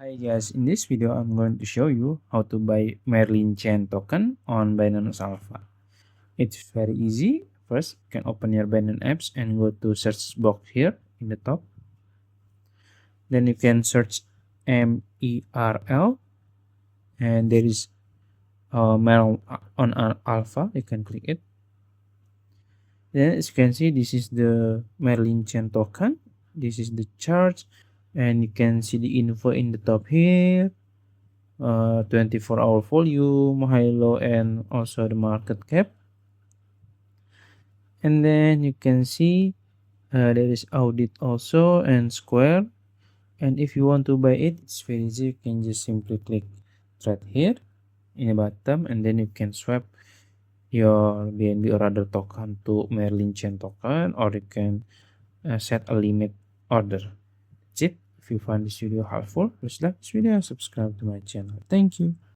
Hi guys, in this video I'm going to show you how to buy Merlin Chain Token on Binance Alpha. It's very easy. First, you can open your Binance apps and go to search box here in the top. Then you can search MERL and there is Merl on Alpha. You can click it. Then as you can see, this is the Merlin Chain Token. This is the chart and you can see the info in the top here. 24-hour volume, high low, and also the market cap. And then you can see there is audit also and square. And if you want to buy it, it's very easy. You can just simply click trade here in the bottom, and then you can swap your BNB or other token to Merlin Chain Token, or you can set a limit order. That's it. If you find this video helpful, please like this video and subscribe to my channel. Thank you.